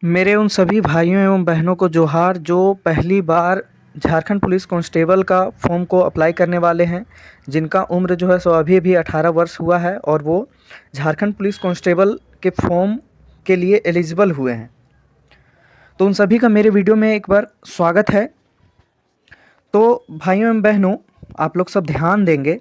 मेरे उन सभी भाइयों एवं बहनों को जोहार जो पहली बार झारखंड पुलिस कांस्टेबल का फॉर्म को अप्लाई करने वाले हैं, जिनका उम्र जो है सो अभी अभी 18 वर्ष हुआ है और वो झारखंड पुलिस कांस्टेबल के फॉर्म के लिए एलिजिबल हुए हैं। तो उन सभी का मेरे वीडियो में एक बार स्वागत है। तो भाइयों एवं बहनों, आप लोग सब ध्यान देंगे।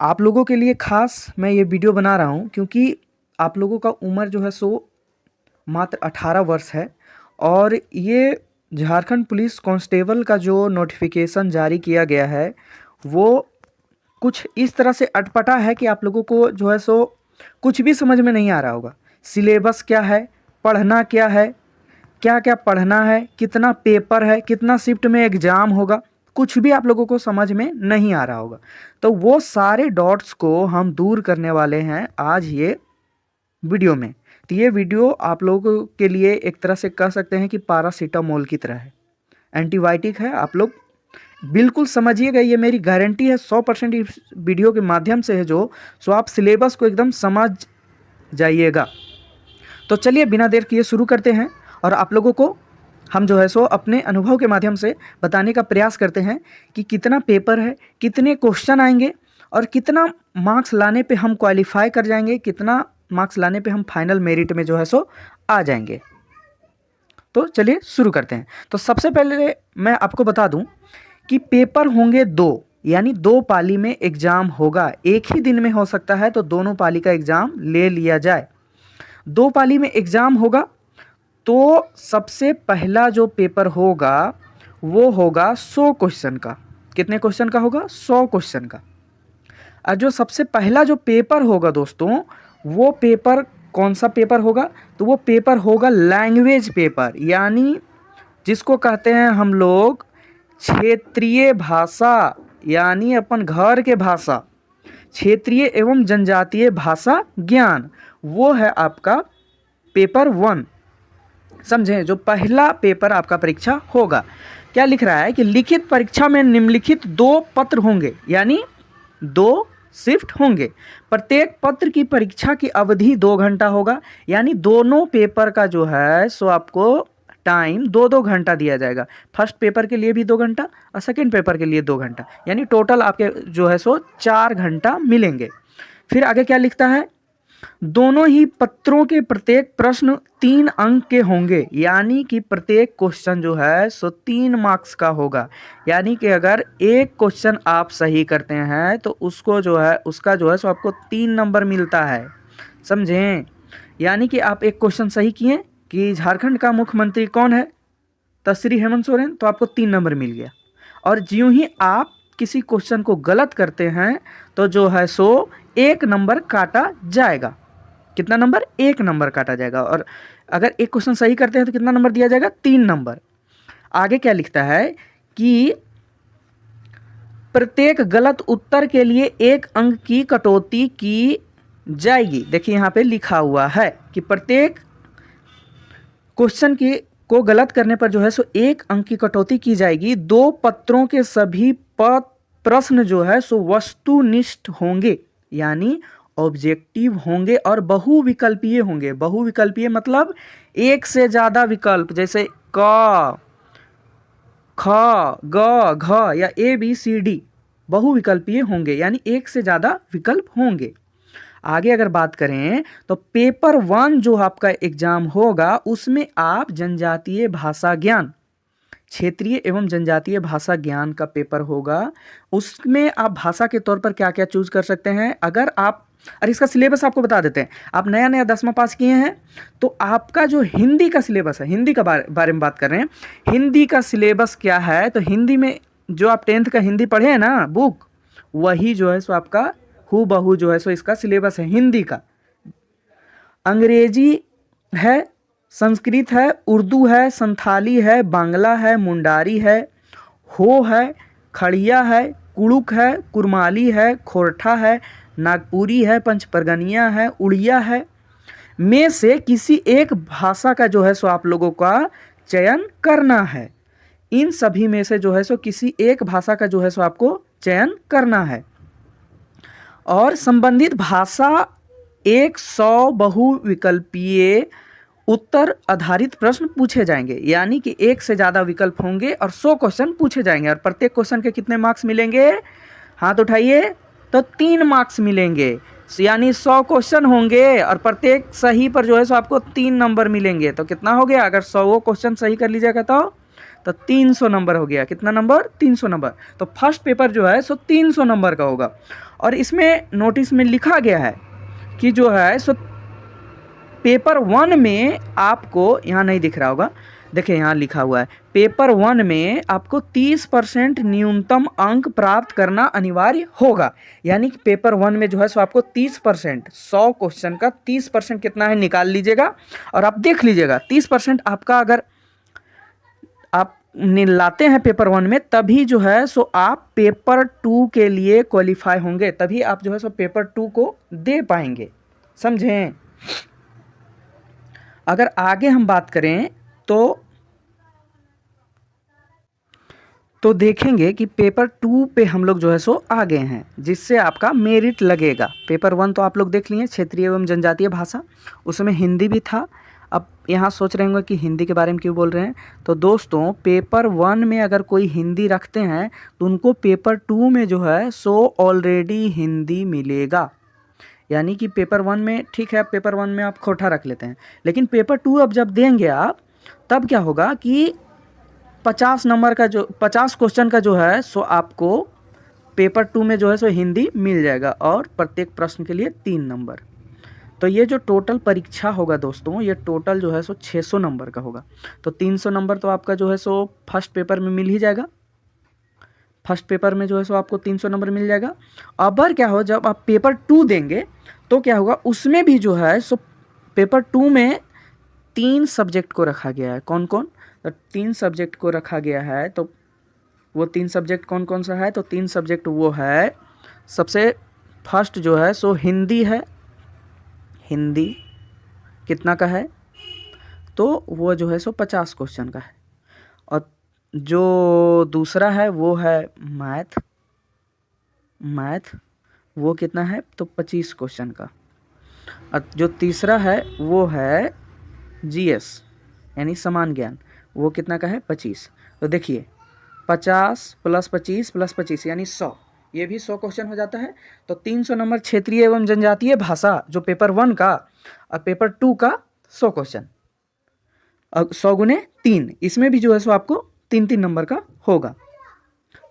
आप लोगों के लिए खास मैं ये वीडियो बना रहा हूँ क्योंकि आप लोगों का उम्र जो है सो मात्र 18 वर्ष है और ये झारखंड पुलिस कांस्टेबल का जो नोटिफिकेशन जारी किया गया है वो कुछ इस तरह से अटपटा है कि आप लोगों को जो है सो कुछ भी समझ में नहीं आ रहा होगा। सिलेबस क्या है, पढ़ना क्या है, क्या क्या पढ़ना है, कितना पेपर है, कितना शिफ्ट में एग्ज़ाम होगा, कुछ भी आप लोगों को समझ में नहीं आ रहा होगा। तो वो सारे डॉट्स को हम दूर करने वाले हैं आज ये वीडियो में। तो ये वीडियो आप लोगों के लिए एक तरह से कह सकते हैं कि पैरासीटामोल की तरह है, एंटीबायोटिक है। आप लोग बिल्कुल समझिएगा, ये मेरी गारंटी है 100% इस वीडियो के माध्यम से है जो सो आप सिलेबस को एकदम समझ जाइएगा। तो चलिए बिना देर किए शुरू करते हैं और आप लोगों को हम जो है सो अपने अनुभव के माध्यम से बताने का प्रयास करते हैं कि कितना पेपर है, कितने क्वेश्चन आएंगे और कितना मार्क्स लाने पे हम क्वालिफाई कर जाएंगे, कितना मार्क्स लाने पे हम फाइनल मेरिट में जो है सो आ जाएंगे। तो चलिए शुरू करते हैं। तो सबसे पहले मैं आपको बता दूं कि पेपर होंगे दो, यानी दो पाली में एग्ज़ाम होगा। एक ही दिन में हो सकता है तो दोनों पाली का एग्ज़ाम ले लिया जाए। दो पाली में एग्ज़ाम होगा तो सबसे पहला जो पेपर होगा वो होगा 100 क्वेश्चन का। कितने क्वेश्चन का होगा? 100 क्वेश्चन का। और जो सबसे पहला जो पेपर होगा दोस्तों, वो पेपर कौन सा पेपर होगा? तो वो पेपर होगा लैंग्वेज पेपर, यानी जिसको कहते हैं हम लोग क्षेत्रीय भाषा, यानी अपन घर के भाषा, क्षेत्रीय एवं जनजातीय भाषा ज्ञान। वो है आपका पेपर 1। समझें, जो पहला पेपर आपका परीक्षा होगा। क्या लिख रहा है कि लिखित परीक्षा में निम्नलिखित 2 पत्र होंगे, यानी 2 शिफ्ट होंगे। प्रत्येक पत्र की परीक्षा की अवधि 2 घंटा होगा, यानी दोनों पेपर का जो है सो आपको टाइम 2-2 घंटा दिया जाएगा। फर्स्ट पेपर के लिए भी 2 घंटा और सेकेंड पेपर के लिए 2 घंटा, यानी टोटल आपके जो है सो 4 घंटा मिलेंगे। फिर आगे क्या लिखता है? दोनों ही पत्रों के प्रत्येक प्रश्न 3 अंक के होंगे, यानी कि प्रत्येक क्वेश्चन जो है सो 3 मार्क्स का होगा। यानी कि अगर एक क्वेश्चन आप सही करते हैं तो उसको जो है उसका जो है सो आपको 3 नंबर मिलता है। समझें, यानी कि आप एक क्वेश्चन सही किए कि झारखंड का मुख्यमंत्री कौन है, तो श्री हेमंत सोरेन, तो आपको 3 नंबर मिल गया। और ज्यों ही आप किसी क्वेश्चन को गलत करते हैं तो जो है सो 1 नंबर काटा जाएगा। कितना नंबर? 1 नंबर काटा जाएगा। और अगर एक क्वेश्चन सही करते हैं तो कितना नंबर दिया जाएगा? 3 नंबर। आगे क्या लिखता है कि प्रत्येक गलत उत्तर के लिए 1 अंक की कटौती की जाएगी। देखिए यहाँ पे लिखा हुआ है कि प्रत्येक क्वेश्चन की को गलत करने पर जो है सो 1 अंक की कटौती की जाएगी। 2 पत्रों के सभी प्रश्न जो है सो वस्तुनिष्ठ होंगे, यानी ऑब्जेक्टिव होंगे और बहुविकल्पीय होंगे। बहुविकल्पीय मतलब एक से ज़्यादा विकल्प, जैसे क, ख, ग, घ या ABCD बहुविकल्पीय होंगे, यानी एक से ज़्यादा विकल्प होंगे। आगे अगर बात करें तो पेपर 1 जो आपका एग्जाम होगा उसमें आप जनजातीय भाषा ज्ञान, क्षेत्रीय एवं जनजातीय भाषा ज्ञान का पेपर होगा। उसमें आप भाषा के तौर पर क्या क्या चूज कर सकते हैं। अगर आप, अरे इसका सिलेबस आपको बता देते हैं। आप नया नया 10वां पास किए हैं तो आपका जो हिंदी का सिलेबस है, हिंदी का बारे में बात कर रहे हैं, हिंदी का सिलेबस क्या है? तो हिंदी में जो आप 10th का हिंदी पढ़े हैं ना बुक, वही जो है सो आपका हू बहू जो है सो इसका सिलेबस है हिंदी का। अंग्रेजी है, संस्कृत है, उर्दू है, संथाली है, बांग्ला है, मुंडारी है, हो है, खड़िया है, कुड़ुक है, कुरमाली है, खोरठा है, नागपुरी है, पंचपरगनिया है, उड़िया है। में से किसी एक भाषा का जो है सो आप लोगों का चयन करना है। इन सभी में से जो है सो किसी एक भाषा का जो है सो आपको चयन करना है। और संबंधित भाषा 100 बहुविकल्पीय उत्तर आधारित प्रश्न पूछे जाएंगे, यानी कि एक से ज़्यादा विकल्प होंगे और 100 क्वेश्चन पूछे जाएंगे और प्रत्येक क्वेश्चन के कितने मार्क्स मिलेंगे, हाथ उठाइए, तो 3 मार्क्स मिलेंगे। यानी 100 क्वेश्चन होंगे और प्रत्येक सही पर जो है सो आपको 3 नंबर मिलेंगे। तो कितना हो गया, अगर 100 क्वेश्चन सही कर लीजिएगा तो 300 नंबर हो गया। कितना नंबर, 300 नंबर। तो फर्स्ट पेपर जो है सो 300 नंबर का होगा। और इसमें नोटिस में लिखा गया है कि जो है सो पेपर 1 में आपको, यहाँ नहीं दिख रहा होगा, देखिए यहाँ लिखा हुआ है, पेपर 1 में आपको 30% न्यूनतम अंक प्राप्त करना अनिवार्य होगा। यानी कि पेपर 1 में जो है सो आपको 30%, 100 क्वेश्चन का 30% कितना है निकाल लीजिएगा और आप देख लीजिएगा 30% आपका अगर आप लाते हैं पेपर 1 में, तभी जो है सो आप पेपर 2 के लिए क्वालिफाई होंगे, तभी आप जो है सो पेपर 2 को दे पाएंगे। समझें। अगर आगे हम बात करें तो देखेंगे कि पेपर 2 पे हम लोग जो है सो आ गए हैं, जिससे आपका मेरिट लगेगा। पेपर 1 तो आप लोग देख लिए, क्षेत्रीय एवं जनजातीय भाषा, उसमें हिंदी भी था। अब यहाँ सोच रहे होंगे कि हिंदी के बारे में क्यों बोल रहे हैं, तो दोस्तों पेपर 1 में अगर कोई हिंदी रखते हैं तो उनको पेपर 2 में जो है सो ऑलरेडी हिंदी मिलेगा। यानी कि पेपर 1 में ठीक है, पेपर 1 में आप खोटा रख लेते हैं, लेकिन पेपर 2 अब जब देंगे आप, तब क्या होगा कि 50 नंबर का जो 50 क्वेश्चन का जो है सो आपको पेपर 2 में जो है सो हिंदी मिल जाएगा और प्रत्येक प्रश्न के लिए 3 नंबर। तो ये जो टोटल परीक्षा होगा दोस्तों, ये टोटल जो है सो 600 नंबर का होगा। तो 300 नंबर तो आपका जो है सो फर्स्ट पेपर में मिल ही जाएगा, फर्स्ट पेपर में जो है सो आपको 300 नंबर मिल जाएगा। अब क्या हो, जब आप पेपर 2 देंगे तो क्या होगा, उसमें भी जो है सो पेपर 2 में 3 सब्जेक्ट को रखा गया है। कौन कौन, तो 3 सब्जेक्ट को रखा गया है। तो वो 3 सब्जेक्ट कौन कौन सा है, तो 3 सब्जेक्ट वो है, सबसे फर्स्ट जो है सो हिंदी है। हिंदी कितना का है, तो वो जो है सो 50 क्वेश्चन का है। और जो दूसरा है वो है मैथ, वो कितना है, तो 25 क्वेश्चन का। और जो तीसरा है वो है जीएस यानी समान ज्ञान, वो कितना का है, 25। तो देखिए 50 + 25 + 25 यानी 100, ये भी 100 क्वेश्चन हो जाता है। तो 300 नंबर क्षेत्रीय एवं जनजातीय भाषा जो पेपर 1 का और पेपर 2 का 100 क्वेश्चन, और 100 × 3, इसमें भी जो है सो आपको 3-3 नंबर का होगा।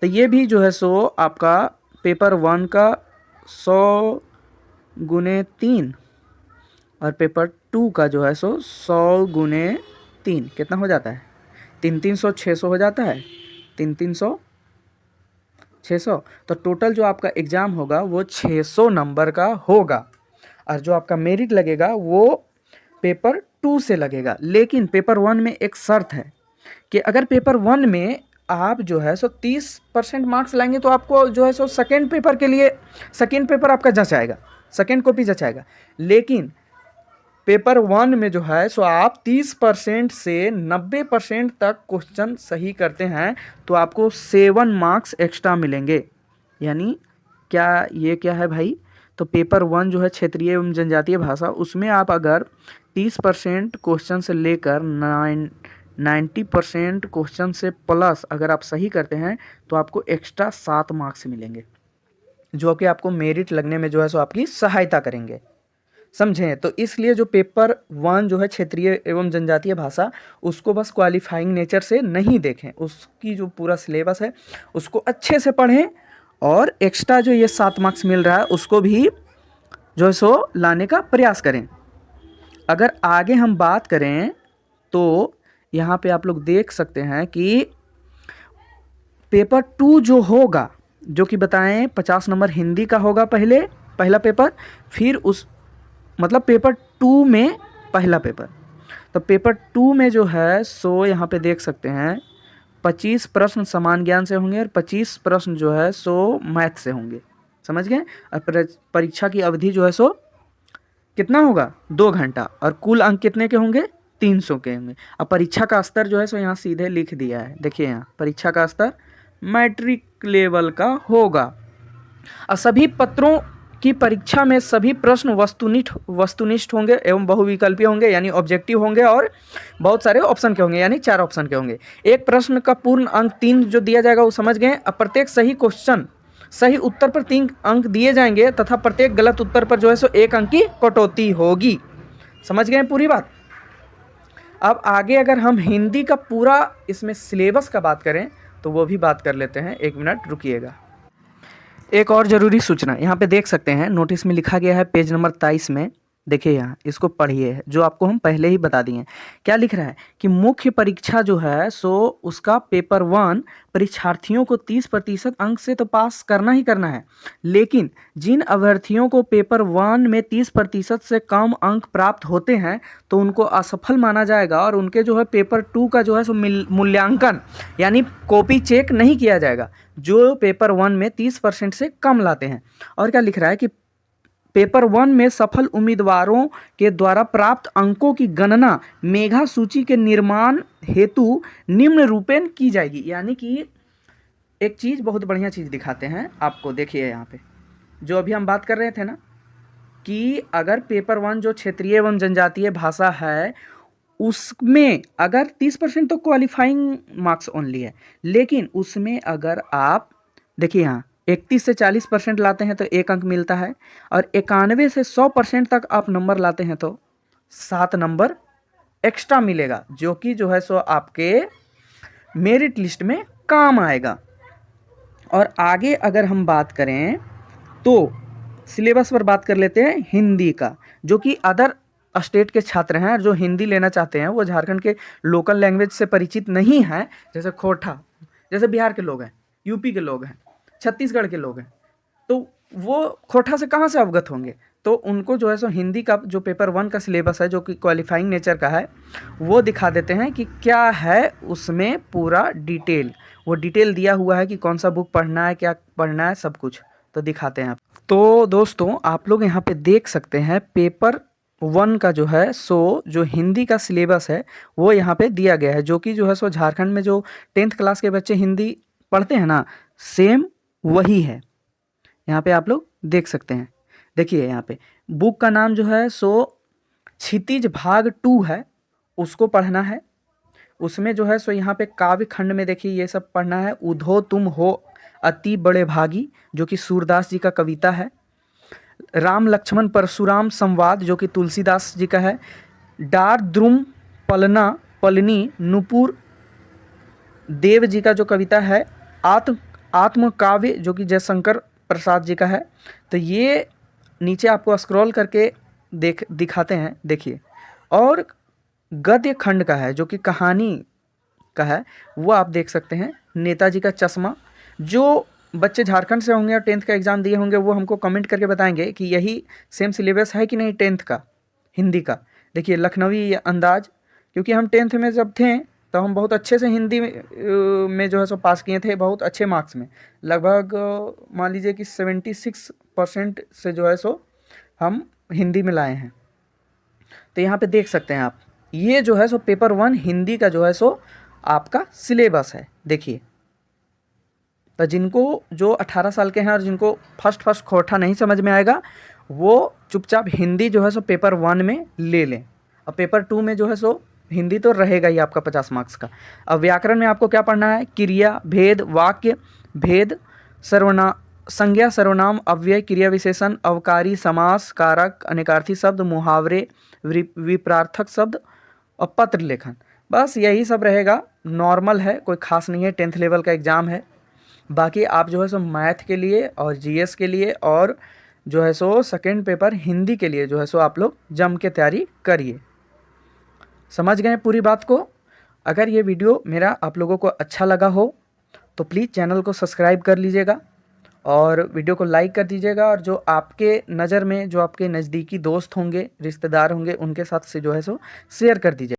तो ये भी जो है सो आपका पेपर 1 का 100 × 3 और पेपर 2 का जो है सो 100 × 3 कितना हो जाता है, 3-300 600 हो जाता है, 3-300 600। तो टोटल जो आपका एग्ज़ाम होगा वो 600 नंबर का होगा और जो आपका मेरिट लगेगा वो पेपर 2 से लगेगा। लेकिन पेपर 1 में एक शर्त है कि अगर पेपर 1 में आप जो है सो 30% मार्क्स लाएंगे तो आपको जो है सो सेकेंड पेपर के लिए, सेकेंड पेपर आपका जचाएगा, सेकेंड कॉपी जचाएगा। लेकिन पेपर 1 में जो है सो आप 30% से 90% तक क्वेश्चन सही करते हैं तो आपको 7 मार्क्स एक्स्ट्रा मिलेंगे। यानी क्या है भाई, तो पेपर 1 जो है क्षेत्रीय एवं जनजातीय भाषा, उसमें आप अगर 30% क्वेश्चन से लेकर 90% क्वेश्चन से प्लस अगर आप सही करते हैं तो आपको एक्स्ट्रा 7 मार्क्स मिलेंगे, जो कि आपको मेरिट लगने में जो है सो आपकी सहायता करेंगे। समझें। तो इसलिए जो पेपर 1 जो है क्षेत्रीय एवं जनजातीय भाषा, उसको बस क्वालिफाइंग नेचर से नहीं देखें, उसकी जो पूरा सिलेबस है उसको अच्छे से पढ़ें और एक्स्ट्रा जो ये 7 मार्क्स मिल रहा है उसको भी जो है सो लाने का प्रयास करें। अगर आगे हम बात करें तो यहाँ पे आप लोग देख सकते हैं कि पेपर 2 जो होगा, जो कि बताएं 50 नंबर हिंदी का होगा पहला पेपर, फिर उस मतलब पेपर 2 में पहला पेपर। तो पेपर 2 में जो है सो यहाँ पे देख सकते हैं 25 प्रश्न समान ज्ञान से होंगे और 25 प्रश्न जो है सो मैथ से होंगे। समझ गए। और परीक्षा की अवधि जो है सो कितना होगा, 2 घंटा, और कुल अंक कितने के होंगे, 300 के होंगे। अब परीक्षा का स्तर जो है सो यहाँ सीधे लिख दिया है, देखिए यहाँ परीक्षा का स्तर मैट्रिक लेवल का होगा और सभी पत्रों कि परीक्षा में सभी प्रश्न वस्तुनिष्ठ होंगे एवं बहुविकल्पीय होंगे यानी ऑब्जेक्टिव होंगे और बहुत सारे ऑप्शन के होंगे यानी 4 ऑप्शन के होंगे। एक प्रश्न का पूर्ण अंक 3 जो दिया जाएगा वो समझ गए। अब प्रत्येक सही उत्तर पर 3 अंक दिए जाएंगे तथा प्रत्येक गलत उत्तर पर जो है सो 1 अंक की कटौती होगी। समझ गए पूरी बात। अब आगे अगर हम हिंदी का पूरा इसमें सिलेबस का बात करें तो वो भी बात कर लेते हैं। 1 मिनट रुकिएगा। एक और ज़रूरी सूचना यहाँ पे देख सकते हैं, नोटिस में लिखा गया है पेज नंबर 23 में। देखिए यहाँ इसको पढ़िए, जो आपको हम पहले ही बता दिए। क्या लिख रहा है कि मुख्य परीक्षा जो है सो उसका पेपर 1 परीक्षार्थियों को 30% अंक से तो पास करना ही करना है, लेकिन जिन अभ्यर्थियों को पेपर 1 में 30% से कम अंक प्राप्त होते हैं तो उनको असफल माना जाएगा और उनके जो है पेपर 2 का जो है सो मूल्यांकन यानी कॉपी चेक नहीं किया जाएगा जो पेपर 1 में 30% से कम लाते हैं। और क्या लिख रहा है कि पेपर 1 में सफल उम्मीदवारों के द्वारा प्राप्त अंकों की गणना मेधा सूची के निर्माण हेतु निम्न रूपेण की जाएगी। यानी कि एक चीज़, बहुत बढ़िया चीज़ दिखाते हैं आपको। देखिए यहाँ पे जो अभी हम बात कर रहे थे ना कि अगर पेपर 1 जो क्षेत्रीय एवं जनजातीय भाषा है उसमें अगर 30% तो क्वालिफाइंग मार्क्स ओनली है, लेकिन उसमें अगर आप देखिए यहाँ 31 से 40% लाते हैं तो 1 अंक मिलता है और 91 से 100% तक आप नंबर लाते हैं तो 7 नंबर एक्स्ट्रा मिलेगा, जो कि जो है सो आपके मेरिट लिस्ट में काम आएगा। और आगे अगर हम बात करें तो सिलेबस पर बात कर लेते हैं हिंदी का, जो कि अदर स्टेट के छात्र हैं जो हिंदी लेना चाहते हैं, वो झारखंड के लोकल लैंग्वेज से परिचित नहीं हैं, जैसे खोरठा, जैसे बिहार के लोग हैं, यूपी के लोग हैं, छत्तीसगढ़ के लोग हैं, तो वो खोरठा से कहाँ से अवगत होंगे। तो उनको जो है सो हिंदी का जो पेपर 1 का सिलेबस है जो कि क्वालिफाइंग नेचर का है वो दिखा देते हैं कि क्या है उसमें पूरा डिटेल, वो डिटेल दिया हुआ है कि कौन सा बुक पढ़ना है, क्या पढ़ना है, सब कुछ तो दिखाते हैं आप। तो दोस्तों आप लोग यहाँ पे देख सकते हैं पेपर 1 का जो है सो जो हिंदी का सिलेबस है वो यहाँ पे दिया गया है, जो कि जो है सो झारखंड में जो 10th क्लास के बच्चे हिंदी पढ़ते हैं ना, सेम वही है। यहाँ पे आप लोग देख सकते हैं। देखिए यहाँ पे बुक का नाम जो है सो क्षितिज भाग 2 है, उसको पढ़ना है। उसमें जो है सो यहाँ पे काव्य खंड में देखिए ये सब पढ़ना है। उधो तुम हो अति बड़े भागी, जो कि सूरदास जी का कविता है। राम लक्ष्मण परशुराम संवाद, जो कि तुलसीदास जी का है। डार द्रुम पलना पलनी नुपुर देव जी का जो कविता है। आत्म काव्य, जो कि जयशंकर प्रसाद जी का है। तो ये नीचे आपको स्क्रॉल करके दिखाते हैं, देखिए। और गद्य खंड का है जो कि कहानी का है, वो आप देख सकते हैं। नेताजी का चश्मा, जो बच्चे झारखंड से होंगे और 10th का एग्ज़ाम दिए होंगे वो हमको कमेंट करके बताएंगे कि यही सेम सिलेबस है कि नहीं 10th का हिंदी का। देखिए लखनवी अंदाज, क्योंकि हम 10th में जब थे तो हम बहुत अच्छे से हिंदी में जो है सो पास किए थे, बहुत अच्छे मार्क्स में, लगभग मान लीजिए कि 76% से जो है सो हम हिंदी में लाए हैं। तो यहाँ पे देख सकते हैं आप, ये जो है सो पेपर 1 हिंदी का जो है सो आपका सिलेबस है। देखिए तो जिनको जो 18 साल के हैं और जिनको फर्स्ट खोरठा नहीं समझ में आएगा वो चुपचाप हिंदी जो है सो पेपर 1 में ले लें। और पेपर 2 में जो है सो हिंदी तो रहेगा ही आपका 50 मार्क्स का। अब व्याकरण में आपको क्या पढ़ना है? क्रिया भेद, वाक्य भेद, संज्ञा सर्वनाम, अव्यय, क्रिया विशेषण, अवकारी, समास, कारक, अनेकार्थी शब्द, मुहावरे, विपरार्थक शब्द और पत्र लेखन। बस यही सब रहेगा, नॉर्मल है, कोई खास नहीं है, 10th लेवल का एग्ज़ाम है। बाकी आप जो है सो मैथ के लिए और जीएस के लिए और जो है सो सेकेंड पेपर हिंदी के लिए जो है सो आप लोग जम के तैयारी करिए। समझ गए पूरी बात को? अगर ये वीडियो मेरा आप लोगों को अच्छा लगा हो तो प्लीज़ चैनल को सब्सक्राइब कर लीजिएगा और वीडियो को लाइक कर दीजिएगा। और जो आपके नज़र में जो आपके नज़दीकी दोस्त होंगे, रिश्तेदार होंगे, उनके साथ से जो है सो शेयर कर दीजिए।